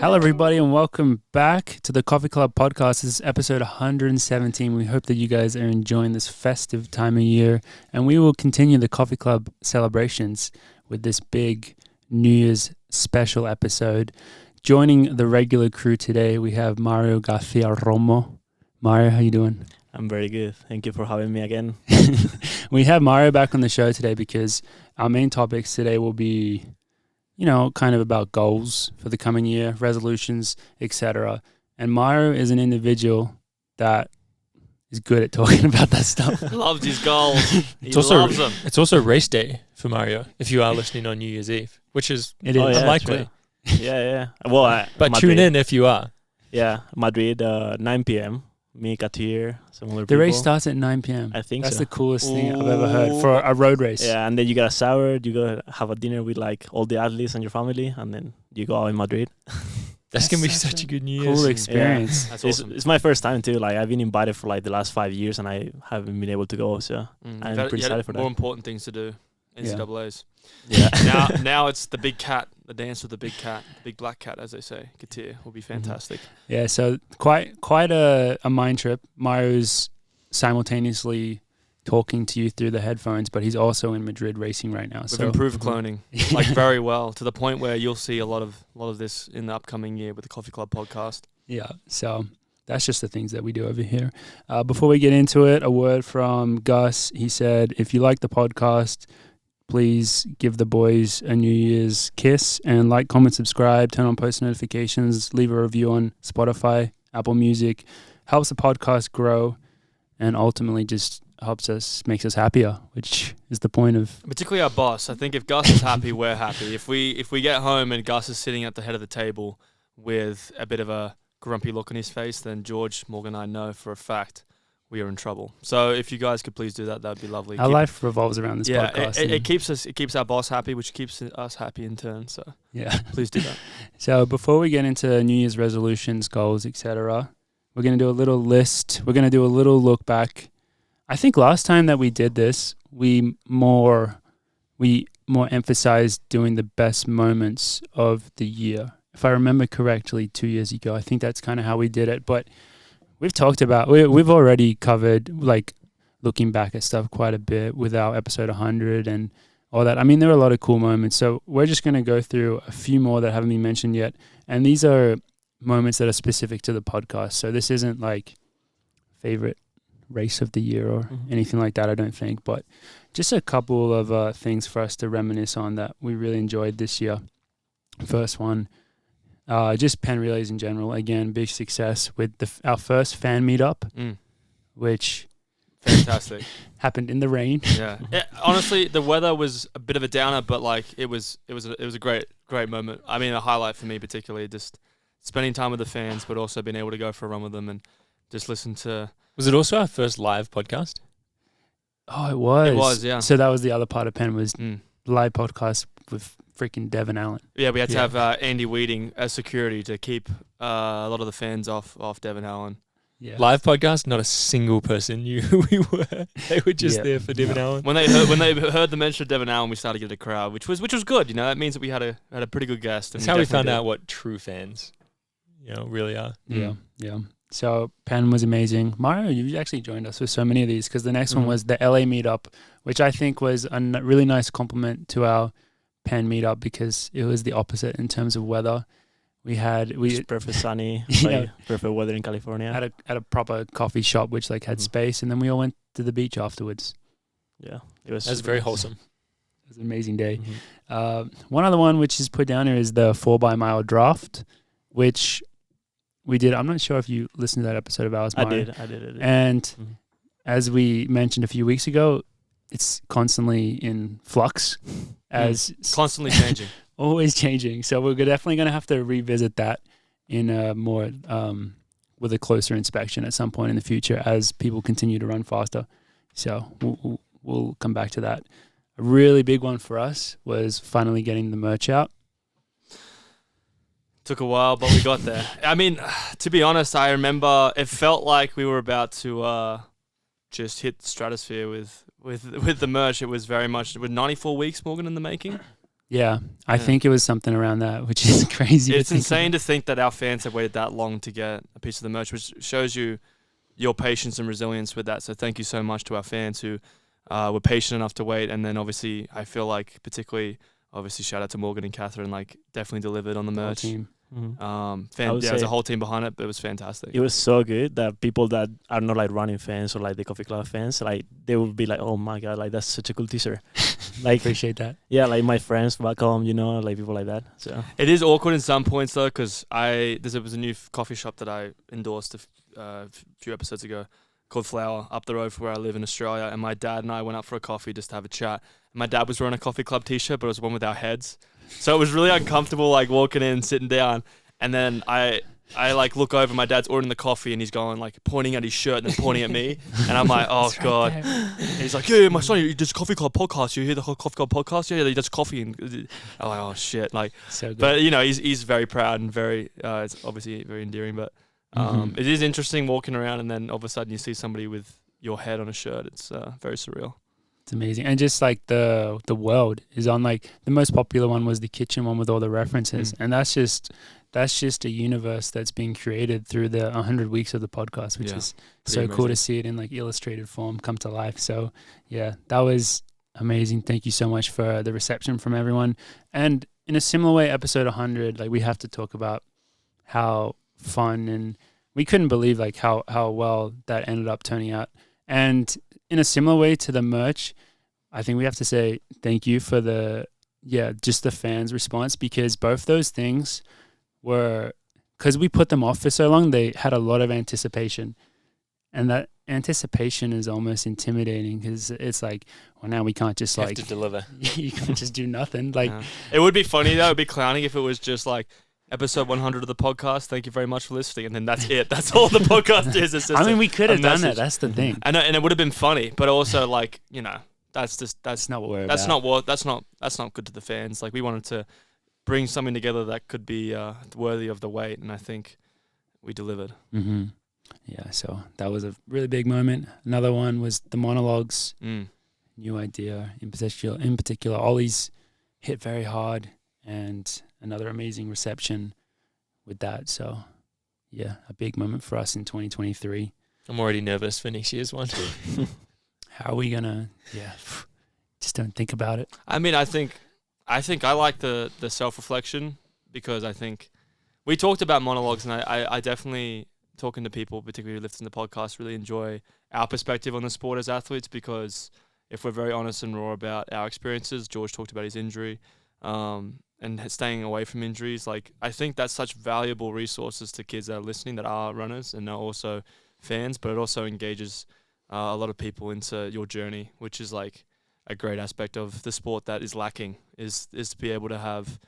Hello, everybody, and welcome back to the Coffee Club podcast. This is episode 117. We hope that you guys are enjoying this festive time of year, and we will continue the Coffee Club celebrations with this big New Year's special episode. Joining the regular crew today, we have Mario García Romo. Mario, how you doing? I'm very good. Thank you for having me again. We have Mario back on the show today because our main topics today will be, kind of about goals for the coming year, resolutions, etc. And Mario is an individual that is good at talking about that stuff. Loves his goals. He loves them. It's also race day for Mario if you are listening on New Year's Eve, which is unlikely. Yeah. Well, but Madrid. Tune in if you are. Yeah, Madrid, 9 p.m. Me, Katir, some other The people. race starts at 9 p.m. I think That's so. the coolest thing I've ever heard for a road race. Yeah, and then you got a sour, you go have a dinner with like all the athletes and your family, and then you go out in Madrid. That's going to be such a good New Year's. Cool experience. Yeah. That's awesome. It's my first time too. Like I've been invited for like the last 5 years, and I haven't been able to go. So I'm pretty excited for that. More important things to do. NCAAs. Yeah. now it's the big cat, the dance with the big cat, the big black cat, as they say. Katir will be fantastic. Yeah, so quite a mind trip. Mario's simultaneously talking to you through the headphones, but he's also in Madrid racing right now. We've improved cloning like very well to the point where you'll see a lot of this in the upcoming year with the Coffee Club podcast. Yeah, so that's just the things that we do over here. Before we get into it, a word from Gus. He said, if you like the podcast, please give the boys a New Year's kiss and like, comment, subscribe, turn on post notifications, leave a review on Spotify, Apple Music. Helps the podcast grow and ultimately just makes us happier, which is the point of... Particularly our boss. I think if Gus is happy, we're happy. If we get home and Gus is sitting at the head of the table with a bit of a grumpy look on his face, then George, Morgan and I know for a fact we are in trouble. So if you guys could please do that, that'd be lovely. Our life revolves around this podcast. It keeps our boss happy, which keeps us happy in turn. So yeah, please do that. So before we get into New Year's resolutions, goals, etc., we're going to do a little list. We're going to do a little look back. I think last time that we did this, we more emphasized doing the best moments of the year. If I remember correctly, 2 years ago, I think that's kind of how we did it. But we've talked about, we've already covered, like, looking back at stuff quite a bit with our episode 100 and all that. I mean, there are a lot of cool moments. So we're just going to go through a few more that haven't been mentioned yet. And these are moments that are specific to the podcast. So this isn't like favorite race of the year or anything like that, I don't think. But just a couple of things for us to reminisce on that we really enjoyed this year. First one, just pen relays in general. Again, big success with our first fan meetup, which fantastic happened in the rain. Yeah. Honestly, the weather was a bit of a downer, but like it was a great moment. I mean, a highlight for me particularly, just spending time with the fans, but also being able to go for a run with them and just listen to. Was it also our first live podcast? Oh, it was. It was, yeah. So that was the other part of pen was live podcast with freaking Devin Allen. Yeah, we had to have Andy Weeding as security to keep a lot of the fans off Devin Allen. Yeah. Live podcast, not a single person knew who we were. They were just there for Devin Allen. When they heard the mention of Devin Allen, we started to get a crowd, which was good. That means that we had a pretty good guest. That's how we found out what true fans, really are. Yeah. So Pen was amazing. Mario, you actually joined us with so many of these because the next one was the LA meetup, which I think was a really nice compliment to our Pen meetup because it was the opposite in terms of weather. We perfect sunny, perfect weather in California. At a proper coffee shop which had space, and then we all went to the beach afterwards. Yeah, it was. That's very wholesome. It was an amazing day. One other one which is put down here is the 4x-mile draft, which we did. I'm not sure if you listened to that episode of ours, Mario. I did. And as we mentioned a few weeks ago, it's constantly in flux, constantly changing. Always changing. So we're definitely going to have to revisit that in a more with a closer inspection at some point in the future as people continue to run faster. So we'll come back to that. A really big one for us was finally getting the merch out. Took a while, but we got there. I mean, to be honest, I remember it felt like we were about to just hit the stratosphere with the merch. It was very much with 94 weeks, Morgan, in the making. Yeah, I think it was something around that, which is crazy. It's insane to think that our fans have waited that long to get a piece of the merch, which shows you your patience and resilience with that. So thank you so much to our fans who were patient enough to wait. And then obviously, I feel like particularly, obviously, shout out to Morgan and Catherine, like definitely delivered on the merch. Team. There's a whole team behind it, but it was fantastic. It was so good that people that are not like running fans or like the coffee club fans, like they would be like, "Oh my god, like that's such a cool t-shirt." Like appreciate that. Yeah, like my friends back home, you know, like people like that. So it is awkward in some points though, because there was a new coffee shop that I endorsed a few episodes ago called Flower up the road from where I live in Australia, and my dad and I went up for a coffee just to have a chat. And my dad was wearing a coffee club t-shirt, but it was one with our heads. So it was really uncomfortable, like walking in, sitting down, and then I like look over. My dad's ordering the coffee, and he's going like pointing at his shirt and then pointing at me, and I'm like, oh god. And he's like, yeah, my son, he does coffee club podcast. You hear the coffee club podcast? Yeah, he does coffee. And I'm like, oh shit, like. So good. But you know, he's very proud and very. It's obviously very endearing, but it is interesting walking around, and then all of a sudden you see somebody with your head on a shirt. It's very surreal. It's amazing. And just like the world is on, like the most popular one was the kitchen one with all the references. And that's just a universe that's being created through the 100 weeks of the podcast, which is so amazing. Cool to see it in like illustrated form come to life. So yeah, that was amazing. Thank you so much for the reception from everyone. And in a similar way, episode 100, like we have to talk about how fun, and we couldn't believe like how well that ended up turning out. And in a similar way to the merch, I think we have to say thank you for just the fans' response, because both those things were, because we put them off for so long, they had a lot of anticipation. And that anticipation is almost intimidating, because it's like, well, now we can't just have like to deliver. You can't just do nothing. Like it would be funny though, it'd be clowning if it was just like episode 100 of the podcast. Thank you very much for listening, and then that's it. That's all the podcast is. It's just I mean, we could have done that. That's the thing. And it would have been funny, but also like, you know, that's not what we're that's about. That's not good to the fans. Like we wanted to bring something together that could be worthy of the wait, and I think we delivered. Mm-hmm. Yeah, so that was a really big moment. Another one was the monologues. New idea in particular. Ollie's hit very hard, and another amazing reception with that. So yeah, a big moment for us in 2023. I'm already nervous for next year's one. How are we gonna? Just don't think about it. I mean, I think I like the self-reflection, because I think we talked about monologues, and I definitely, talking to people, particularly who listen to the podcast, really enjoy our perspective on the sport as athletes, because if we're very honest and raw about our experiences, George talked about his injury, and staying away from injuries. Like, I think that's such valuable resources to kids that are listening, that are runners and are also fans, but it also engages a lot of people into your journey, which is like a great aspect of the sport that is lacking, is to be able to have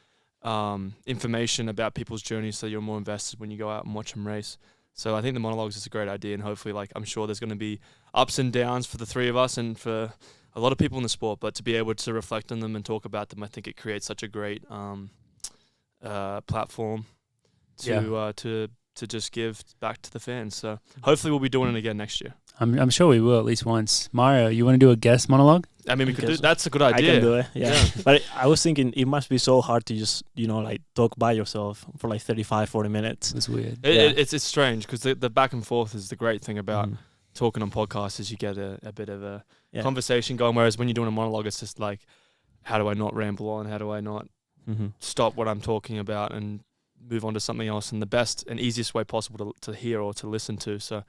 information about people's journeys, so you're more invested when you go out and watch them race. So I think the monologues is a great idea, and hopefully, like, I'm sure there's going to be ups and downs for the three of us and for a lot of people in the sport, but to be able to reflect on them and talk about them, I think it creates such a great platform to just give back to the fans. So hopefully we'll be doing it again next year. I'm sure we will at least once. Mario, you want to do a guest monologue? I mean, we could do. That's a good idea. I can do it. Yeah. But I was thinking it must be so hard to just, like talk by yourself for like 35, 40 minutes. It's weird. It's strange, because the back and forth is the great thing about talking on podcasts, is you get a bit of a conversation going. Whereas when you're doing a monologue, it's just like, how do I not ramble on? How do I not stop what I'm talking about and move on to something else in the best and easiest way possible to hear or to listen to? So,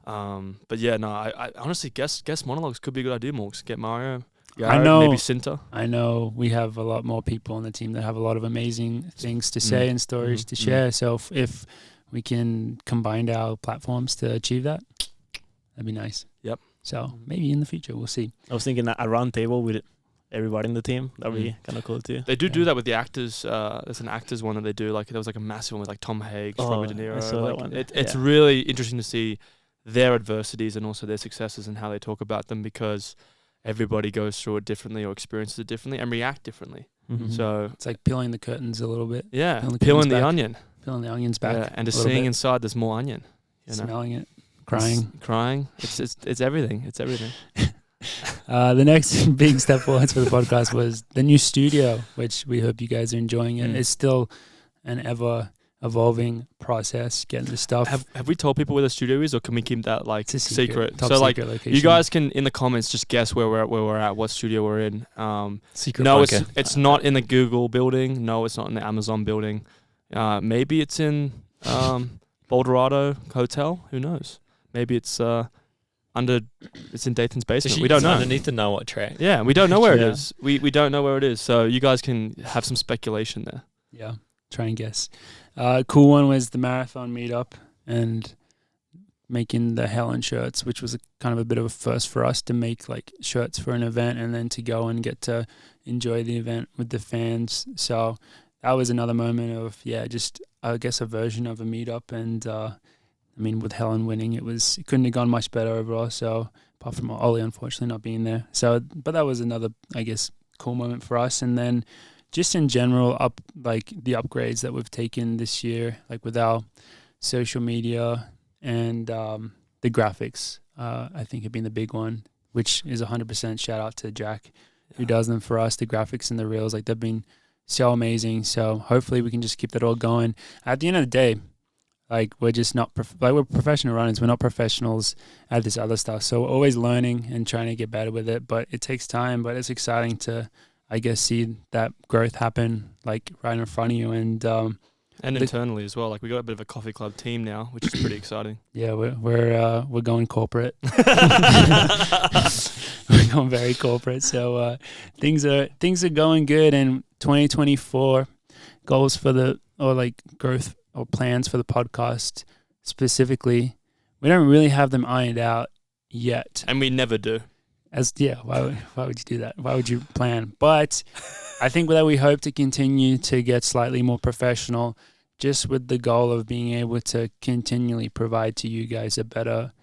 but yeah, no, I honestly guess monologues could be a good idea, Morgs. Get Mario, Garrett, maybe Cinta. I know we have a lot more people on the team that have a lot of amazing things to say and stories to share. So if we can combine our platforms to achieve that, that'd be nice. Yep. So maybe in the future, we'll see. I was thinking a round table with everybody in the team. That'd be kind of cool too. They do that with the actors. There's an actors one that they do. Like, there was like a massive one with like Tom Hanks, Robert De Niro. I saw that one. It's really interesting to see their adversities and also their successes and how they talk about them, because everybody goes through it differently or experiences it differently and react differently. So it's like peeling the curtains a little bit. Yeah, peeling the onion. Peeling the onions back. Yeah, and just seeing inside there's more onion. Smelling it. Crying. It's everything. It's everything. The next big step forward for the podcast was the new studio, which we hope you guys are enjoying it. It's still an ever evolving process getting the stuff. Have we told people where the studio is, or can we keep that like It's a secret? top So like secret location. you guys can in the comments just guess where we're at, what studio we're in. Secret No, bunker. it's not in the Google building. No, it's not in the Amazon building. Maybe it's in Boulderado Hotel. Who knows? Maybe it's it's in Dathan's basement. We don't know. Underneath the Nawat track. Yeah, we don't know where it Yeah. is. We don't know where it is. So you guys can have some speculation there. Yeah, try and guess. Cool one was the marathon meetup and making the Helen shirts, which was kind of a bit of a first for us to make like shirts for an event and then to go and get to enjoy the event with the fans. So that was another moment of, just I guess a version of a meetup. And I mean, with Helen winning, it couldn't have gone much better overall. So apart from Ollie, unfortunately, not being there. So, but that was another, I guess, cool moment for us. And then just in general, the upgrades that we've taken this year, like with our social media and the graphics, I think have been the big one, which is 100% shout out to Jack who does them for us. The graphics and the reels, like they've been so amazing. So hopefully we can just keep that all going. At the end of the day, like we're just not we're professional runners. We're not professionals at this other stuff. So we're always learning and trying to get better with it. But it takes time. But it's exciting to, I guess, see that growth happen like right in front of you. And internally as well. Like we got a bit of a coffee club team now, which is pretty exciting. Yeah, we're going corporate. We're going very corporate. So things are going good. And 2024 goals for growth or plans for the podcast specifically, we don't really have them ironed out yet. And we never do. Why would you do that? Why would you plan? But I think that we hope to continue to get slightly more professional, just with the goal of being able to continually provide to you guys a better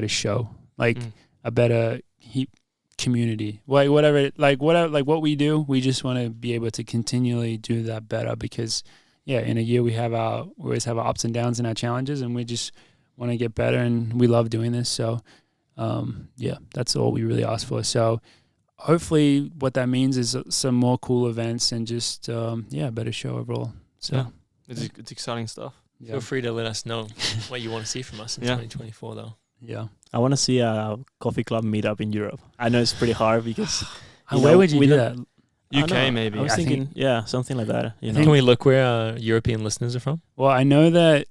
show, a better community, what we do. We just want to be able to continually do that better because, in a year we always have our ups and downs and our challenges, and we just want to get better, and we love doing this. So, that's all we really ask for. So hopefully what that means is some more cool events and just, a better show overall. So it's exciting stuff. Yeah. Feel free to let us know what you want to see from us in 2024 though. Yeah. I want to see a coffee club meetup in Europe. I know it's pretty hard because... Where would you do that? UK maybe. I was thinking, something like that. Can we look where our European listeners are from? Well, I know that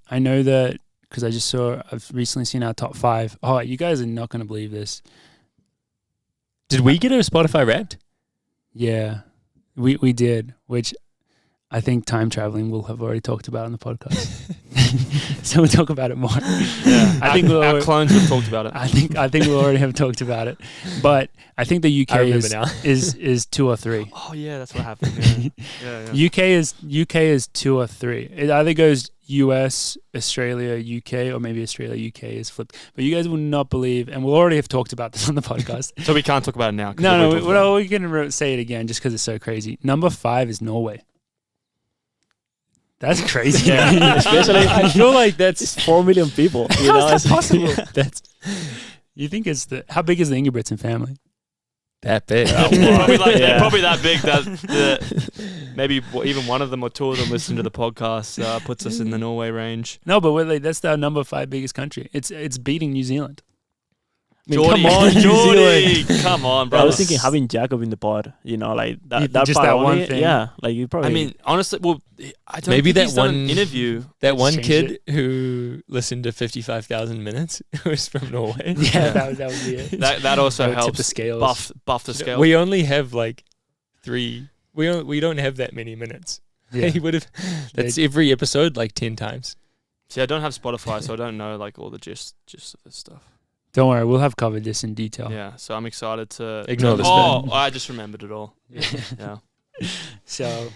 because I've recently seen our top 5. Oh, you guys are not going to believe this. Did we get a Spotify Wrapped? Yeah, we did, which I think time traveling we'll have already talked about on the podcast. So we'll talk about it more. Yeah, I think our clones have talked about it. I think we'll already have talked about it. But I think the UK is 2 or 3. Oh yeah, that's what happened. Yeah. UK is 2 or 3. It either goes US, Australia, UK, or maybe Australia, UK is flipped. But you guys will not believe, and we'll already have talked about this on the podcast. So we can't talk about it now. No, we're going to say it again just because it's so crazy. Number 5 is Norway. That's crazy. Yeah, especially I feel like that's 4 million people. How's that possible? You think how big is the Ingebrigtsen family? That big. They're probably that big that maybe even one of them or two of them listen to the podcast puts us in the Norway range. No, but that's our number 5 biggest country. It's beating New Zealand. I mean, Geordie, come on, New Zealand. Come on, bro. I was thinking having Jacob in the pod, like that just part that only, one thing. Yeah, like you probably. I mean, honestly, I don't maybe think that he's done one an interview. That one Changed kid who listened to 55,000 minutes was from Norway. Yeah, that would be it. That also Tip helps the scales. buff the scale. We only have like 3. We don't have that many minutes. Yeah. He would have. That's every episode like 10 times. See, I don't have Spotify, so I don't know like all the gist of this stuff. Don't worry, we'll have covered this in detail. Yeah, so I'm excited to Ignore this Oh, I just remembered it all. Yeah. Yeah. So,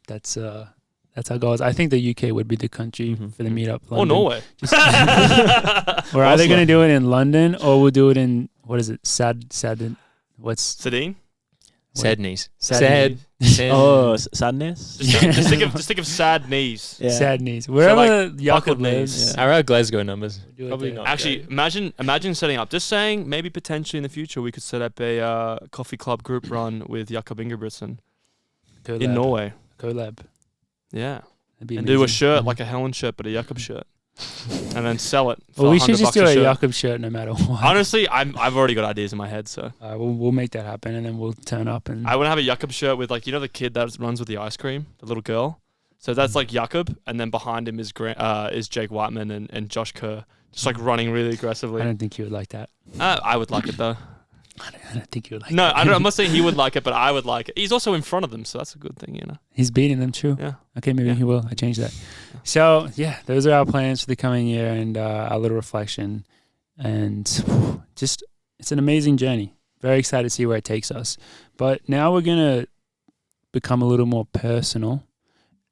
that's our goals. I think the UK would be the country for the meetup. Or Norway. We're either going to do it in London or we'll do it in, what is it? What's Sardine? Sad knees. Sad Sad. Oh, sadness. Just think of sad knees. Yeah. Sad knees. Wherever buckled Jakob knees. lives. Yeah. How are our Glasgow numbers? do it Probably there. not. Actually, imagine setting up. Just saying, maybe potentially in the future we could set up a coffee club group run with Jakob Ingebrigtsen Collab. in Norway. Collab. Yeah, That'd be and do a amazing. shirt like a Helen shirt, but a Jakob shirt, and then sell it. For Well, we should $100 just do a shirt. Jakob shirt no matter what. Honestly, I've already got ideas in my head, so we'll make that happen, and then we'll turn up and. I want to have a Jakob shirt with like the kid that runs with the ice cream, the little girl. So that's like Jakob, and then behind him is Jake Whiteman and Josh Kerr, just like running really aggressively. I don't think you would like that. I would like it though. I don't think you would like. No, that. I'm not saying he would like it, but I would like it. He's also in front of them, so that's a good thing, He's beating them, true. Yeah. Okay, maybe Yeah. he will. I changed that. So yeah, those are our plans for the coming year and our little reflection, and just it's an amazing journey. Very excited to see where it takes us. But now we're gonna become a little more personal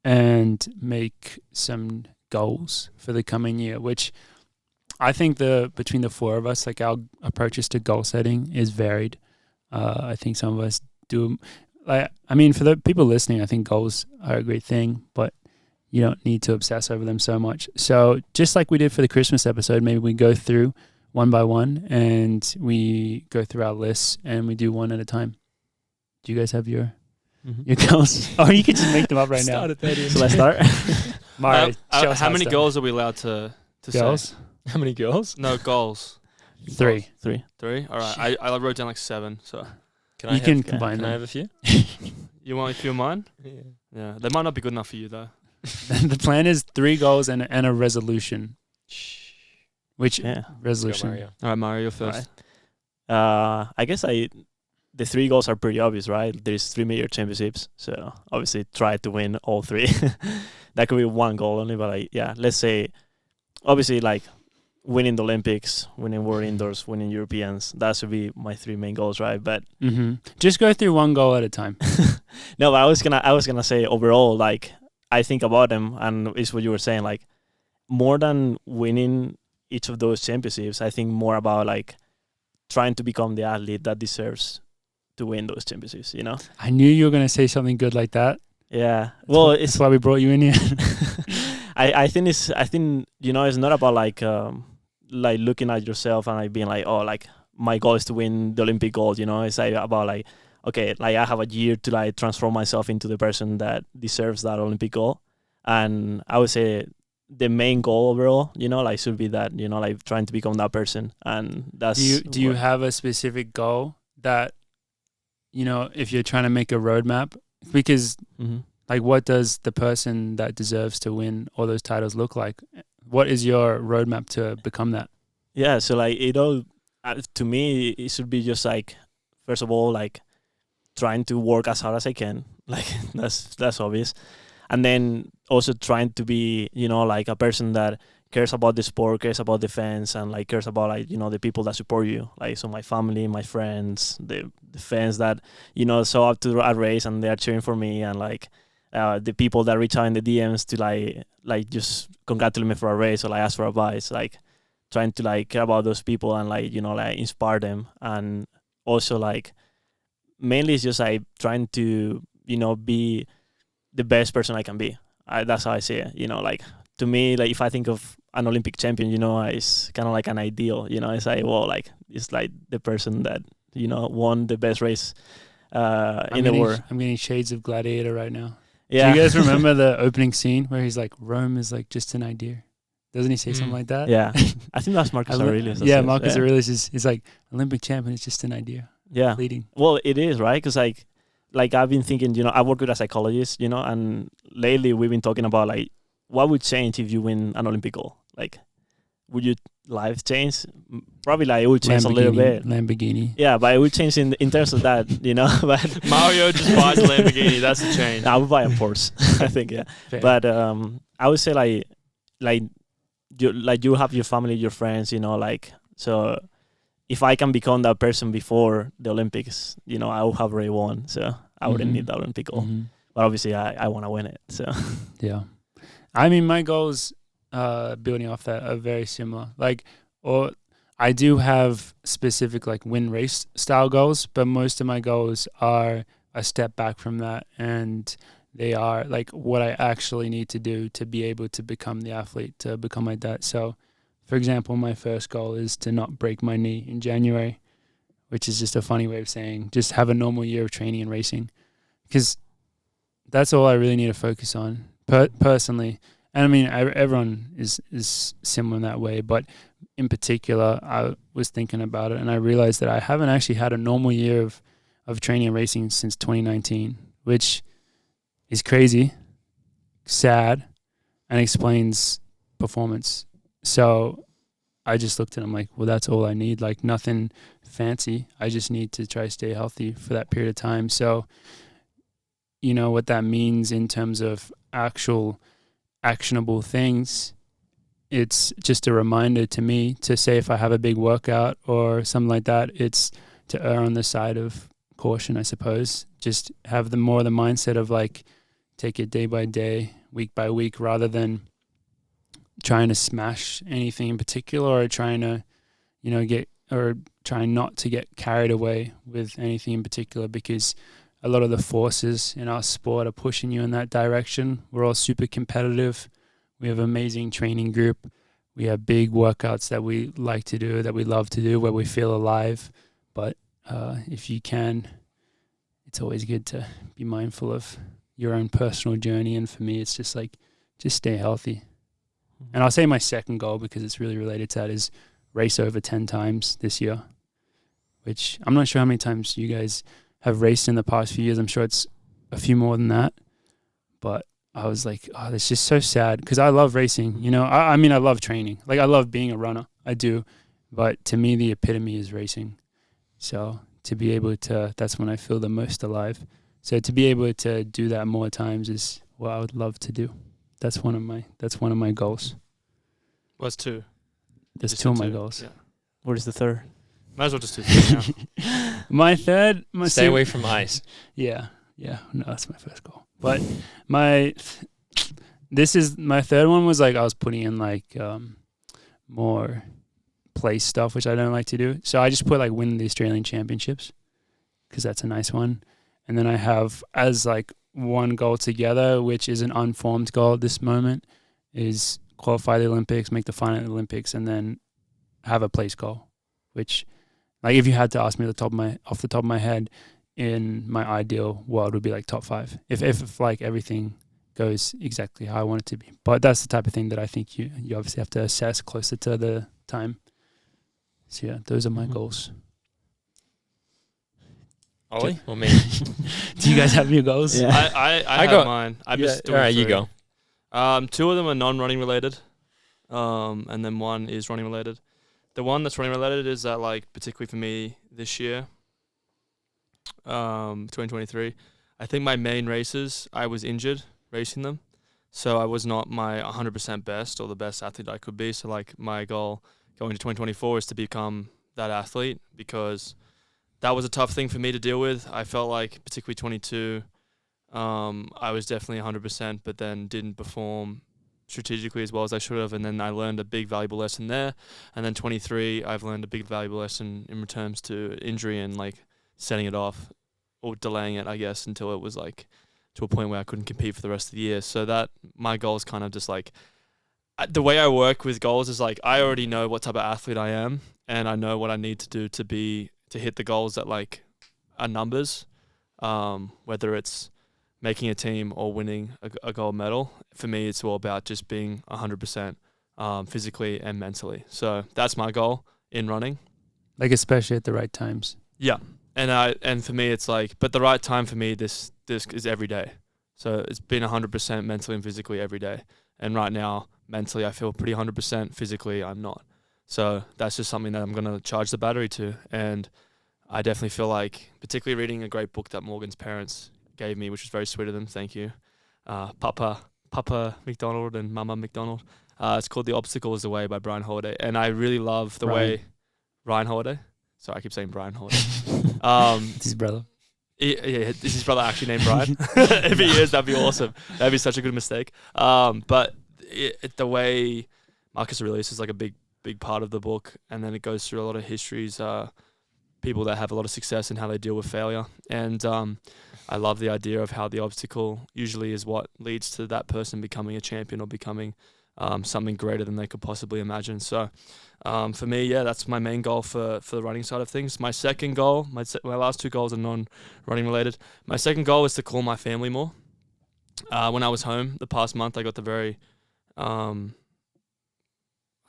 and make some goals for the coming year, which I think between the four of us, like our approaches to goal setting is varied. I think some of us do, for the people listening, I think goals are a great thing, but you don't need to obsess over them so much. So just like we did for the Christmas episode, maybe we go through one by one and we go through our lists and we do one at a time. Do you guys have your goals? Or you could just make them up right now. So let's start. Mario, show us how many it's done. goals are we allowed to Goals? say? How many girls? No goals. 3. 3. 3. All right. I wrote down like 7. So Can You can combine Can I them. have a few? you want a few of mine? Yeah. Yeah, they might not be good enough for you though. The plan is 3 goals and a resolution. Which Yeah. resolution? Mario. All right, Mario, you're first. I guess the 3 goals are pretty obvious, right? There's 3 major championships, so obviously try to win all 3. That could be one goal only, but let's say obviously like winning the Olympics, winning World Indoors, winning Europeans. That should be my 3 main goals, right? But Just go through one goal at a time. no, but I was gonna say overall, like I think about them, and it's what you were saying, like more than winning each of those championships, I think more about like trying to become the athlete that deserves to win those championships. I knew you were going to say something good like that. Yeah. Well, That's why we brought you in here. I think it's not about like looking at yourself and like being like, oh, like my goal is to win the Olympic gold. It's like about like, okay, like I have a year to like transform myself into the person that deserves that Olympic gold. And I would say the main goal overall, like should be that, like trying to become that person. And that's Do you have a specific goal that, if you're trying to make a roadmap? Because like, what does the person that deserves to win all those titles look like? What is your roadmap to become that? Yeah, so like to me, it should be just like, first of all, like trying to work as hard as I can. Like that's obvious. And then also trying to be, like a person that cares about the sport, cares about the fans, and like cares about like, the people that support you. Like, so my family, my friends, the fans that, show up to a race and they are cheering for me, and like the people that reach out in the DMs to like just congratulate me for a race or like ask for advice, like trying to like care about those people and like, like inspire them. And also like mainly it's just like trying to, be the best person I can be. That's how I see it. Like to me, like if I think of an Olympic champion, it's kind of like an ideal. It's like, well, like it's like the person that won the best race in the world. I'm getting shades of Gladiator right now. Yeah. Do you guys remember the opening scene where he's like, Rome is like just an idea? Doesn't he say something like that? Yeah, I think that's Marcus Aurelius. Yeah, Marcus Aurelius is like, Olympic champion is just an idea. Yeah. Leading. Well, it is, right? Because like I've been thinking, I work with a psychologist, and lately we've been talking about like what would change if you win an Olympic gold? Like, would your life change? Probably like it would change a little bit. Lamborghini. Yeah, but it would change in terms of that, But Mario just buys a Lamborghini. That's the change. I would buy a Porsche, I think, yeah. Fair. But I would say like you have your family, your friends, like so. If I can become that person before the Olympics, I would have already won. So I wouldn't need that Olympic gold. But obviously, I want to win it. So yeah, I mean, my goals, building off that, are very similar. Like, or I do have specific like win race style goals, but most of my goals are a step back from that, and they are like what I actually need to do to be able to become the athlete, to become like that. So, for example, my first goal is to not break my knee in January, which is just a funny way of saying just have a normal year of training and racing, because that's all I really need to focus on personally. And I mean, everyone is similar in that way, but in particular, I was thinking about it and I realized that I haven't actually had a normal year of training and racing since 2019, which is crazy, sad, and explains performance. So I just looked at him like, well, that's all I need. Like nothing fancy. I just need to try to stay healthy for that period of time. So, you know, what that means in terms of actual actionable things, it's just a reminder to me to say if I have a big workout or something like that, it's to err on the side of caution, I suppose. Just have the mindset of like, take it day by day, week by week, rather than trying to smash anything in particular or trying to, you know, trying not to get carried away with anything in particular, because a lot of the forces in our sport are pushing you in that direction. We're all super competitive. We have an amazing training group. We have big workouts that we like to do, that we love to do, where we feel alive. But if you can, it's always good to be mindful of your own personal journey. And for me, it's just like, just stay healthy. And I'll say my second goal, because it's really related to that, is race over 10 times this year, which I'm not sure how many times you guys have raced in the past few years. I'm sure it's a few more than that. But I was like, oh, that's just so sad, because I love racing. You know, I mean, I love training. Like, I love being a runner. I do. But to me, the epitome is racing. So to be able to, that's when I feel the most alive. So to be able to do that more times is what I would love to do. That's one of my goals. Well, that's two. There's two of my goals. Yeah. What is the third? Might as well just do three now. My third... Stay away from ice. Yeah. No, that's my first goal. But my third one was like I was putting in like more place stuff, which I don't like to do. So I just put like win the Australian Championships, because that's a nice one. And then I have as like one goal together, which is an unformed goal at this moment, is qualify the Olympics, make the final at the Olympics, and then have a place goal, which, like, if you had to ask me off the top of my head, in my ideal world would be like top 5. If like everything goes exactly how I want it to be. But that's the type of thing that I think you obviously have to assess closer to the time. So yeah, those are my goals. Ollie or me? Do you guys have your goals? Yeah. I got mine. I'm just doing all right, three. you go. 2 of them are non-running related, and then one is running related. The one that's running related is that, like, particularly for me this year, 2023, I think my main races, I was injured racing them, so I was not my 100% best or the best athlete I could be. So, like, my goal going to 2024 is to become that athlete, because that was a tough thing for me to deal with. I felt like, particularly 22, I was definitely 100%, but then didn't perform strategically as well as I should have, and then I learned a big valuable lesson there. And then 23, I've learned a big valuable lesson in terms to injury and like setting it off or delaying it, I guess, until it was like to a point where I couldn't compete for the rest of the year. So that my goal is kind of just like, the way I work with goals is like, I already know what type of athlete I am, and I know what I need to do to hit the goals that like are numbers, whether it's making a team or winning a gold medal. For me, it's all about just being 100% physically and mentally. So that's my goal in running. Like, especially at the right times. Yeah. And for me, it's like, but the right time for me, this is every day. So it's been 100% mentally and physically every day. And right now, mentally, I feel pretty 100%. Physically, I'm not. So that's just something that I'm going to charge the battery to. And I definitely feel like, particularly reading a great book that Morgan's parents gave me, which was very sweet of them. Thank you. Papa McDonald and Mama McDonald. It's called The Obstacle is the Way by Brian Holiday. And I really love the way Ryan Holiday. Sorry, I keep saying Brian Holiday. It's his brother. Yeah, is his brother actually named Brian? If he is, that'd be awesome. That'd be such a good mistake. But the way Marcus Aurelius is like a big big part of the book, and then it goes through a lot of histories, people that have a lot of success and how they deal with failure. And I love the idea of how the obstacle usually is what leads to that person becoming a champion or becoming something greater than they could possibly imagine. So for me, yeah, that's my main goal for the running side of things. My second goal, my last 2 goals are non-running related. My second goal is to call my family more. When I was home the past month, I got the very, I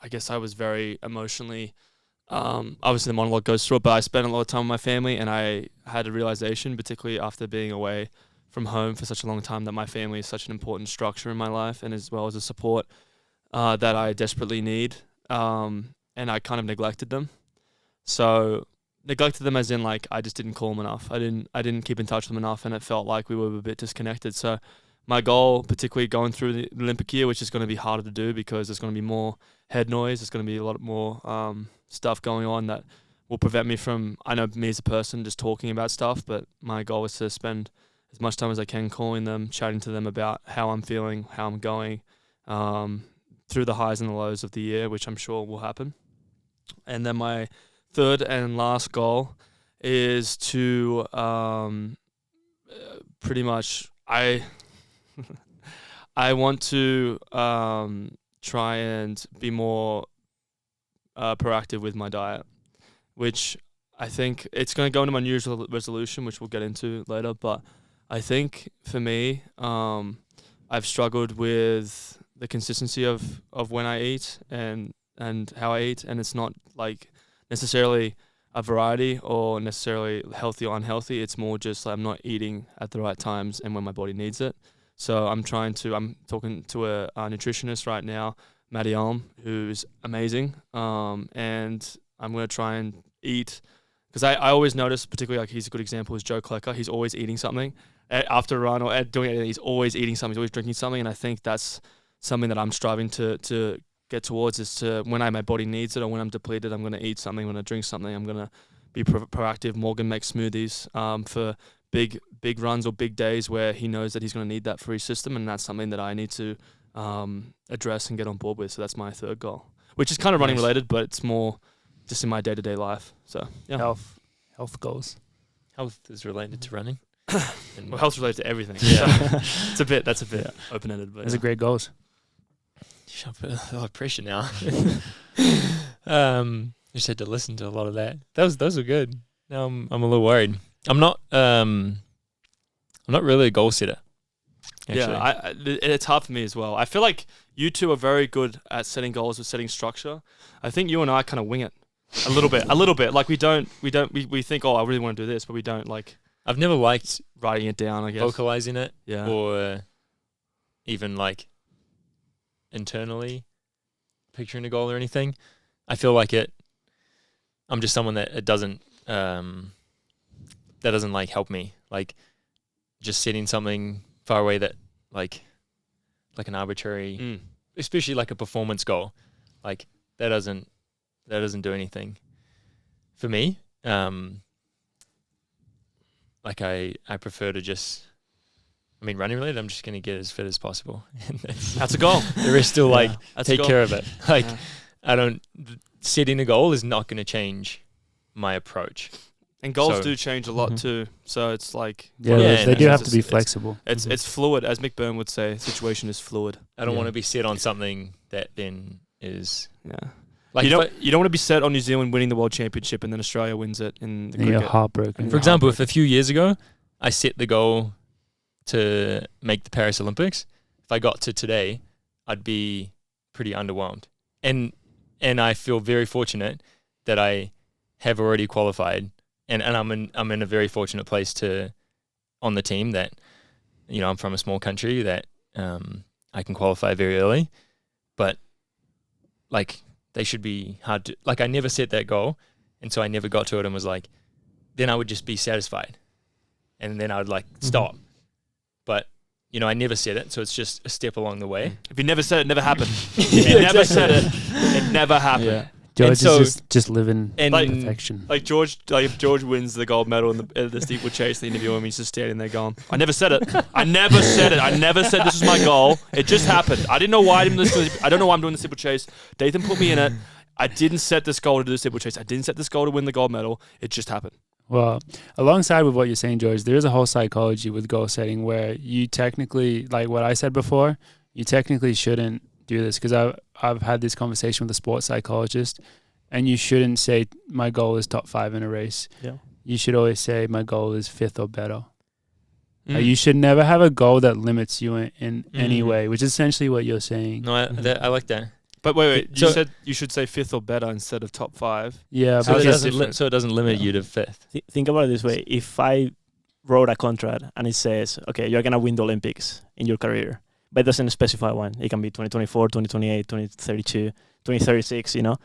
guess I was very emotionally, obviously the monologue goes through it, but I spent a lot of time with my family, and I had a realization, particularly after being away from home for such a long time, that my family is such an important structure in my life, and as well as a support that I desperately need. And I kind of neglected them. So neglected them as in, like, I just didn't call them enough. I didn't keep in touch with them enough, and it felt like we were a bit disconnected. So my goal, particularly going through the Olympic year, which is going to be harder to do because there's going to be more head noise, there's going to be a lot more stuff going on that will prevent me from, I know me as a person, just talking about stuff, but my goal is to spend as much time as I can calling them, chatting to them about how I'm feeling, how I'm going, through the highs and the lows of the year, which I'm sure will happen. And then my third and last goal is to pretty much, I want to try and be more proactive with my diet, which I think it's going to go into my New Year's resolution, which we'll get into later. But I think for me, I've struggled with the consistency of when I eat and how I eat, and it's not like necessarily a variety or necessarily healthy or unhealthy. It's more just like I'm not eating at the right times and when my body needs it. So I'm talking to a nutritionist right now, Matty Alm, who's amazing, and I'm going to try and eat, because I always notice, particularly, like, he's a good example, is Joe Klecker. He's always eating something after a run or doing anything. He's always eating something. He's always drinking something, and I think that's something that I'm striving to get towards, is to, when my body needs it or when I'm depleted, I'm going to eat something. I'm going to drink something. I'm going to be proactive. Morgan makes smoothies for big runs or big days where he knows that he's going to need that for his system, and that's something that I need to address and get on board with. So that's my third goal, which is kind of running related, but it's more just in my day-to-day life. So yeah, health goals. Health is related to running. Well, health's related to everything. Yeah. That's a bit open-ended. But Those are great goals. I put a lot of pressure now. Just had to listen to a lot of that. Those are good. Now I'm a little worried. I'm not really a goal setter. Actually. Yeah, it's hard for me as well. I feel like you two are very good at setting goals or setting structure. I think you and I kind of wing it a little bit. Like we think, oh, I really want to do this, but we don't, like. I've never liked writing it down, I guess. Vocalizing it. Yeah. Or even like internally picturing a goal or anything. I feel like I'm just someone that it doesn't like help me. Like just setting something far away that like an arbitrary, especially like a performance goal, like that doesn't do anything for me. Like I prefer to just, running related, I'm just going to get as fit as possible. That's a goal. The rest still take care of it. Like Yeah. Setting a goal is not going to change my approach. And goals do change a lot too. So it's like, they do have to be flexible. It's fluid, as Mick Byrne would say. Situation is fluid. I don't want to be set on something that then is like, you don't want to be set on New Zealand winning the World Championship and then Australia wins it in the cricket. You're heartbroken. For example, if a few years ago I set the goal to make the Paris Olympics, if I got to today, I'd be pretty underwhelmed. And I feel very fortunate that I have already qualified, and I'm in a very fortunate place on the team that, I'm from a small country that I can qualify very early, but like they should be hard to, like I never set that goal, and so I never got to it and was like, then I would just be satisfied, and then I would stop. But I never said it, so it's just a step along the way. If you never said it, it never happened. If you never said it never happened. Yeah. George is just living in perfection. Like George, if George wins the gold medal in the steeplechase, the interview him, he's just standing there going, I never said it. I never said it. I never said this was my goal. It just happened. I didn't know why I don't know why I'm doing the steeplechase. Dathan put me in it. I didn't set this goal to do the steeplechase. I didn't set this goal to win the gold medal. It just happened. Well, alongside with what you're saying, George, there is a whole psychology with goal setting where you technically, like what I said before, you technically shouldn't do this, because I've had this conversation with a sports psychologist, and you shouldn't say my goal is top 5 in a race. Yeah. You should always say my goal is 5th or better. You should never have a goal that limits you in any way, which is essentially what you're saying. No, I like that. But wait, you So- said you should say 5th or better instead of top 5. Yeah, So but it it's doesn't limit you to 5th. Think about it this way: if I wrote a contract and it says, okay, you're gonna win the Olympics in your career, but it doesn't specify one. It can be 2024, 2028, 2032, 2036. You know,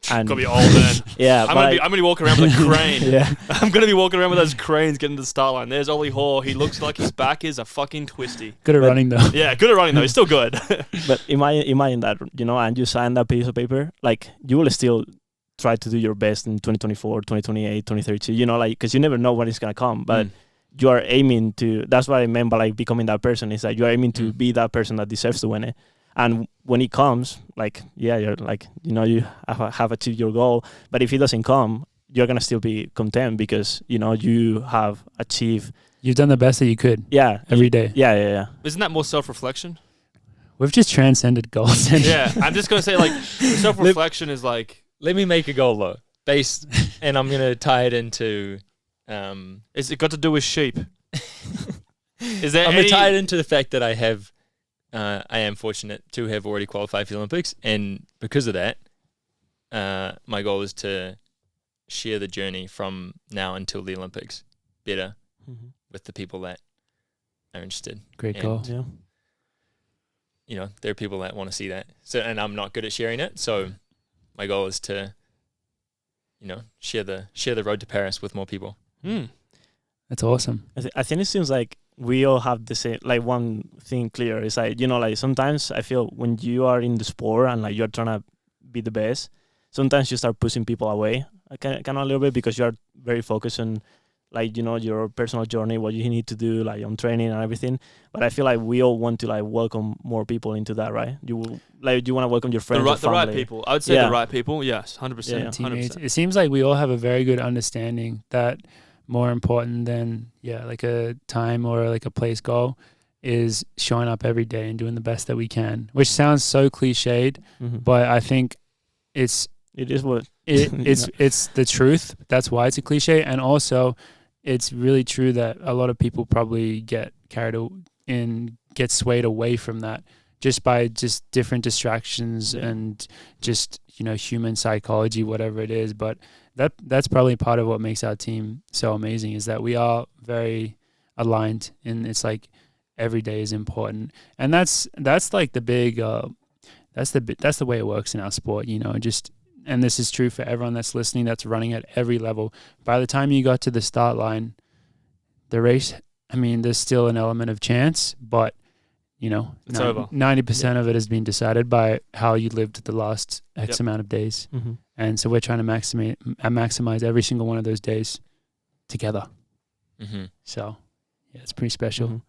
and Gonna be old then. yeah, I'm gonna be walking around with a crane. yeah, I'm gonna be walking around with those cranes getting to the start line. There's Ollie Hoare. He looks like his back is a fucking twisty. good at running though. Yeah, good at running though. He's still good. but imagine that, you know, and you sign that piece of paper, like you will still try to do your best in 2024, 2028, 2032. You know, like because you never know when it's gonna come, but. You are aiming to. That's what I meant by like becoming that person. Is that you are aiming to be that person that deserves to win it. And when it comes, like you're like you have achieved your goal. But if it doesn't come, you're gonna still be content because you have achieved. You've done the best that you could. Yeah, every day. Yeah. Isn't that more self-reflection? We've just transcended goals. Yeah, I'm just gonna say like self-reflection is like. Let me make a goal though, based, and I'm gonna tie it into. Is it got to do with sheep? Is there I'm any... gonna tie it into the fact that I am fortunate to have already qualified for the Olympics, and because of that, my goal is to share the journey from now until the Olympics better with the people that are interested. Great And, goal. Yeah. There are people that want to see that. So, and I'm not good at sharing it. So, my goal is to, share the road to Paris with more people. That's awesome. I think it seems like we all have the same, like one thing clear. It's like, like sometimes I feel when you are in the sport and like you're trying to be the best, sometimes you start pushing people away kind of a little bit because you're very focused on like, your personal journey, what you need to do like on training and everything. But I feel like we all want to like welcome more people into that, right? You want to welcome your friends, the right people. I would say the right people. Yes, 100%. Yeah. Teammates. 100%. It seems like we all have a very good understanding that more important than like a time or like a place goal is showing up every day and doing the best that we can, which sounds so cliched, but I think it is what it's the truth. That's why it's a cliche. And also it's really true that a lot of people probably get get swayed away from that just by just different distractions and just, human psychology, whatever it is. But that's probably part of what makes our team so amazing is that we are very aligned, and it's like every day is important. And that's like the big that's the way it works in our sport, and this is true for everyone that's listening, that's running at every level. By the time you got to the start line, the race, there's still an element of chance, but it's over. 90% of it has been decided by how you lived the last X amount of days. And so we're trying to maximize every single one of those days together. So, yeah, it's pretty special.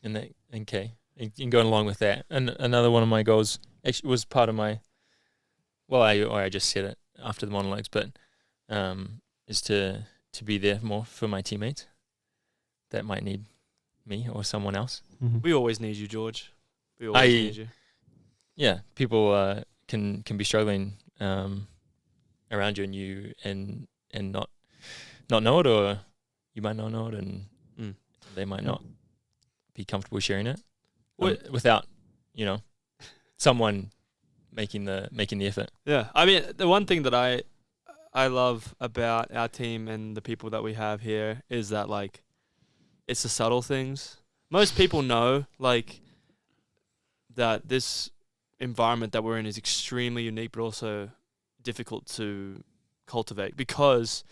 And going along with that, and another one of my goals actually was part of my. Well, I just said it after the monologues, but is to be there more for my teammates that might need me or someone else. We always need you, George. We always need you. Yeah, people can be struggling around you and not know it, or you might not know it, and they might not be comfortable sharing it without someone making the effort. Yeah, the one thing that I love about our team and the people that we have here is that like it's the subtle things. Most people know like that this environment that we're in is extremely unique, but also difficult to cultivate because